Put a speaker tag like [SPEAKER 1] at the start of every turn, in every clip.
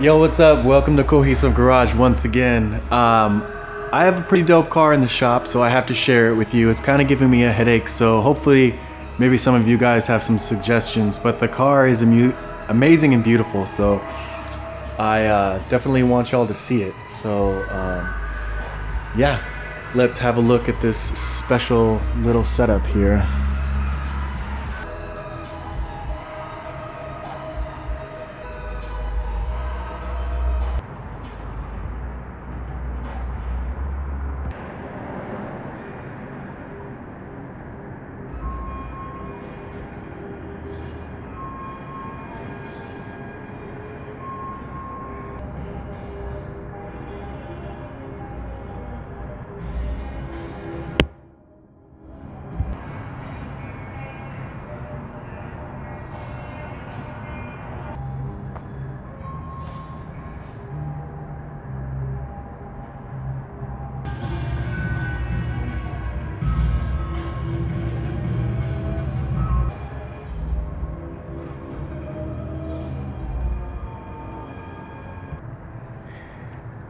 [SPEAKER 1] Yo, what's up? Welcome to Cohesive Garage once again. I have a pretty dope car in the shop, so I have to share it with you. It's kind of giving me a headache, so hopefully maybe some of you guys have some suggestions, but the car is amazing and beautiful, so I definitely want y'all to see it. So yeah, let's have a look at this special little setup here.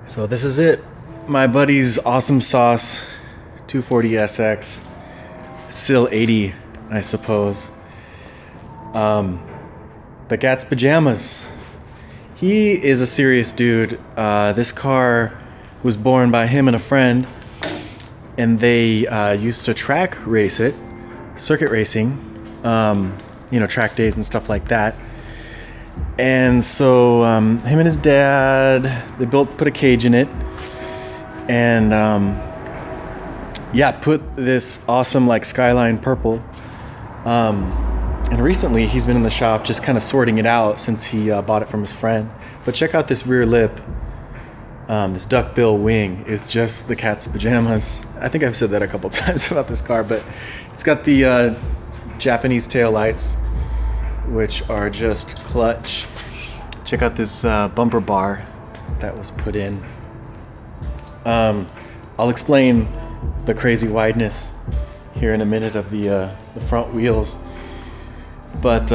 [SPEAKER 1] So this is it, my buddy's awesome sauce 240SX SIL 80, I suppose. The Cat's pajamas. He is a serious dude. This car was born by him and a friend, and they used to track race it, circuit racing, you know, track days and stuff like that. And so him and his dad, they put a cage in it, and yeah, put this awesome like skyline purple. And recently he's been in the shop just kind of sorting it out since he bought it from his friend. But check out this rear lip, this duckbill wing is just the Cat's pajamas. I think I've said that a couple times about this car, but it's got the Japanese tail lights, which are just clutch. Check out this bumper bar that was put in. I'll explain the crazy wideness here in a minute of the front wheels. But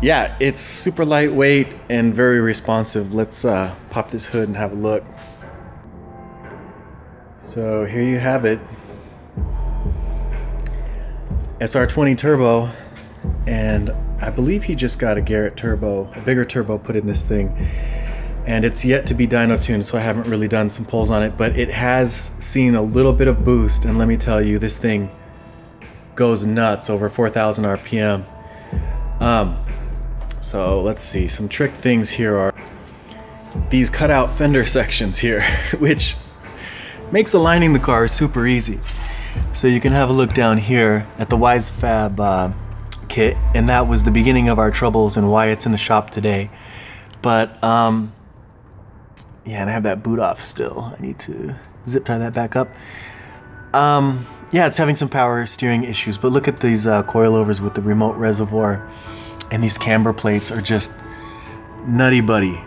[SPEAKER 1] yeah, it's super lightweight and very responsive. Let's pop this hood and have a look. So here you have it. SR20 turbo, and I believe he just got a Garrett turbo, a bigger turbo put in this thing, and it's yet to be dyno tuned, so I haven't really done some pulls on it, but it has seen a little bit of boost, and let me tell you, this thing goes nuts, over 4,000 RPM. So let's see, some trick things here are these cutout fender sections here, which makes aligning the car super easy. So you can have a look down here at the wisefab kit, and that was the beginning of our troubles and why it's in the shop today. But yeah, and I have that boot off still. I need to zip tie that back up. Yeah, it's having some power steering issues, but look at these coilovers with the remote reservoir, and these camber plates are just nutty buddy.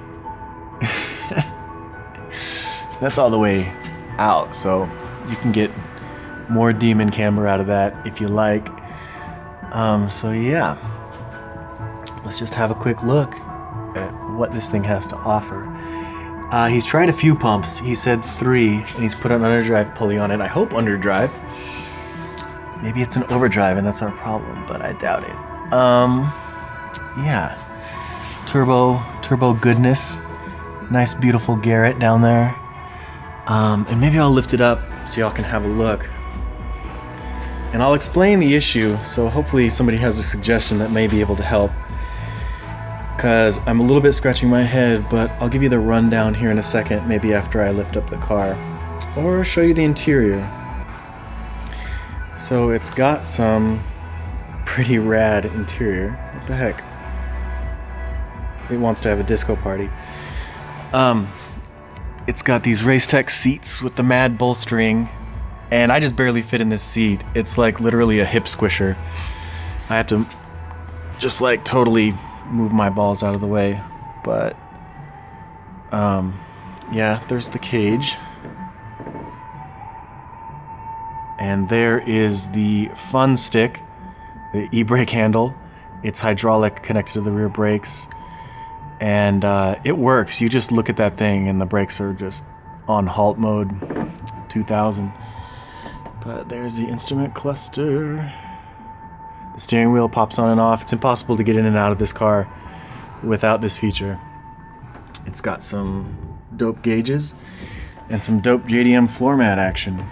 [SPEAKER 1] That's all the way out, so you can get more demon camber out of that if you like. So yeah, let's just have a quick look at what this thing has to offer. He's tried a few pumps. He said 3, and he's put an underdrive pulley on it. I hope underdrive. Maybe it's an overdrive and that's our problem, but I doubt it. Yeah, turbo goodness. Nice beautiful Garrett down there. And maybe I'll lift it up so y'all can have a look. And I'll explain the issue, so hopefully somebody has a suggestion that may be able to help. Because I'm a little bit scratching my head, but I'll give you the rundown here in a second, maybe after I lift up the car. Or show you the interior. So it's got some pretty rad interior. What the heck? It wants to have a disco party. It's got these Racetech seats with the mad bolstering. And I just barely fit in this seat. It's like literally a hip squisher. I have to just like totally move my balls out of the way. But yeah, there's the cage. And there is the fun stick, the e-brake handle. It's hydraulic, connected to the rear brakes. and it works. You just look at that thing and the brakes are just on halt mode 2000. But there's the instrument cluster. The steering wheel pops on and off. It's impossible to get in and out of this car without this feature. It's got some dope gauges and some dope JDM floor mat action.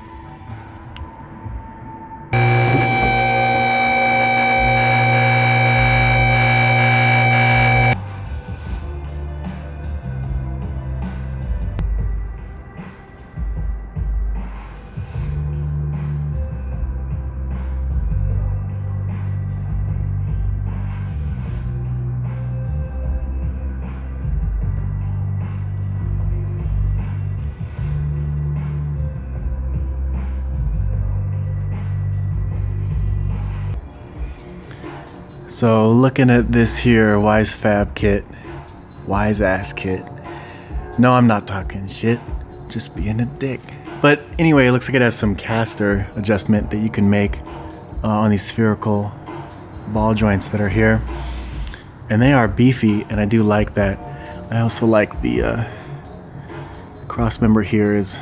[SPEAKER 1] So looking at this here wisefab kit, wise ass kit. No, I'm not talking shit, just being a dick. But anyway, it looks like it has some caster adjustment that you can make on these spherical ball joints that are here. And they are beefy, and I do like that. I also like the cross member here is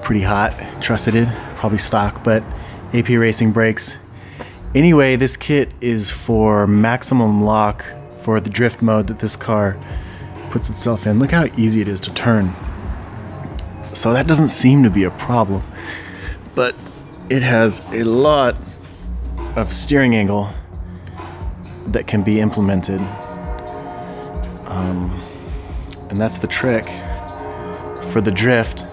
[SPEAKER 1] pretty hot, trusted, probably stock, but AP Racing brakes. Anyway, this kit is for maximum lock for the drift mode that this car puts itself in. Look how easy it is to turn. So that doesn't seem to be a problem, but it has a lot of steering angle that can be implemented. And that's the trick for the drift.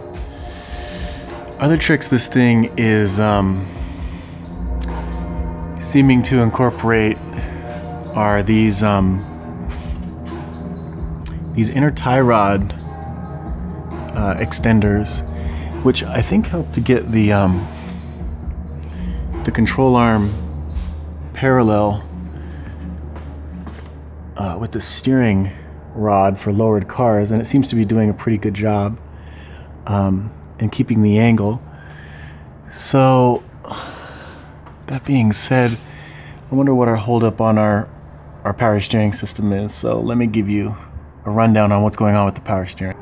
[SPEAKER 1] Other tricks this thing is seeming to incorporate are these inner tie rod extenders, which I think help to get the control arm parallel with the steering rod for lowered cars, and it seems to be doing a pretty good job in keeping the angle. So that being said, I wonder what our holdup on our power steering system is. So let me give you a rundown on what's going on with the power steering.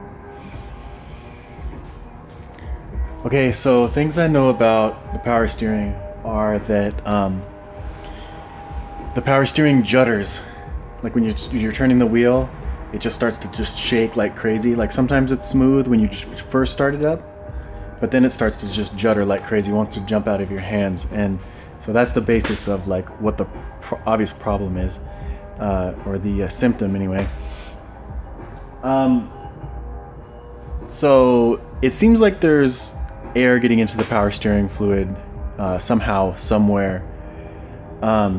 [SPEAKER 1] Okay, so things I know about the power steering are that the power steering judders. Like when you're turning the wheel, it just starts to just shake like crazy. Like sometimes it's smooth when you first start it up, but then it starts to just judder like crazy, wants to jump out of your hands. And so that's the basis of like what the obvious problem is, or the symptom anyway. So it seems like there's air getting into the power steering fluid somehow, somewhere,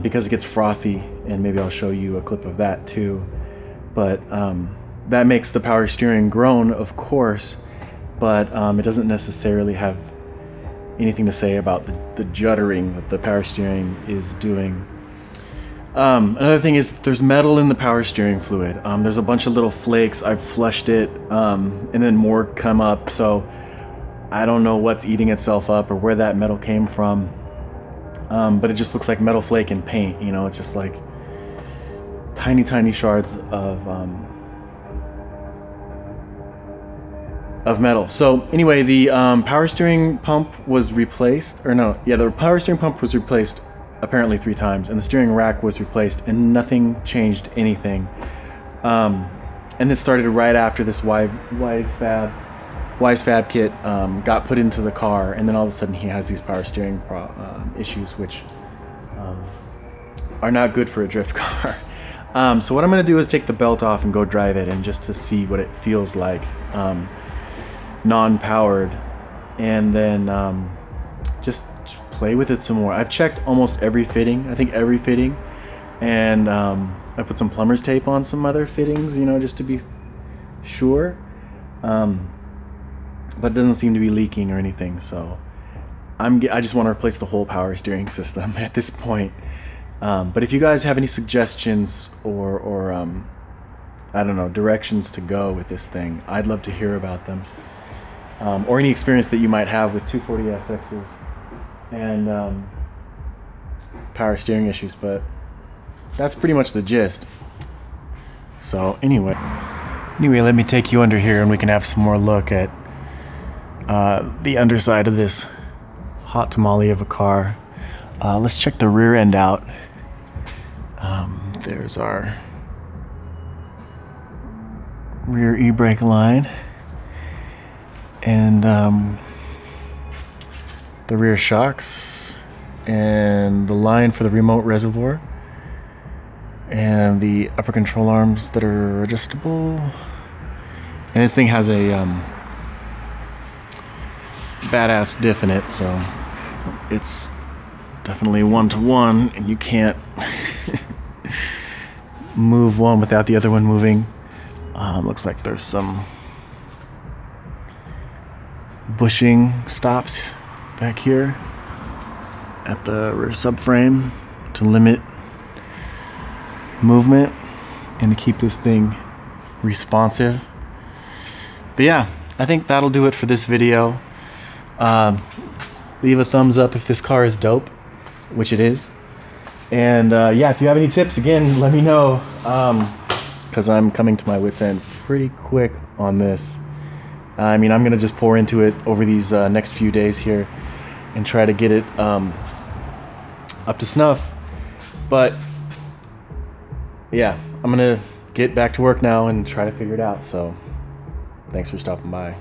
[SPEAKER 1] because it gets frothy, and maybe I'll show you a clip of that too. But that makes the power steering groan, of course, but it doesn't necessarily have anything to say about the juddering that the power steering is doing. Another thing is there's metal in the power steering fluid. There's a bunch of little flakes. I've flushed it, and then more come up, so I don't know what's eating itself up or where that metal came from, but it just looks like metal flake in paint, you know. It's just like tiny shards of metal. So anyway, the power steering pump was replaced, or no, yeah, the power steering pump was replaced apparently 3 times, and the steering rack was replaced, and nothing changed anything. And this started right after this wisefab kit got put into the car, and then all of a sudden he has these power steering issues, which are not good for a drift car. So what I'm going to do is take the belt off and go drive it, and just to see what it feels like non-powered, and then just play with it some more. I've checked almost every fitting, I think every fitting, and I put some plumber's tape on some other fittings, you know, just to be sure, but it doesn't seem to be leaking or anything. So I just want to replace the whole power steering system at this point. But if you guys have any suggestions or I don't know, directions to go with this thing, I'd love to hear about them, or any experience that you might have with 240SXs and power steering issues. But that's pretty much the gist. So anyway, let me take you under here and we can have some more look at the underside of this hot tamale of a car. Let's check the rear end out. There's our rear e-brake line and the rear shocks and the line for the remote reservoir and the upper control arms that are adjustable. And this thing has a badass diff in it, so it's definitely 1-to-1 and you can't move one without the other one moving. Looks like there's some bushing stops back here at the rear subframe to limit movement and to keep this thing responsive. But yeah, I think that'll do it for this video. Leave a thumbs up if this car is dope, which it is. And yeah, if you have any tips, again, let me know, because I'm coming to my wit's end pretty quick on this. I mean, I'm gonna just pour into it over these next few days here and try to get it up to snuff. But yeah, I'm gonna get back to work now and try to figure it out. So thanks for stopping by.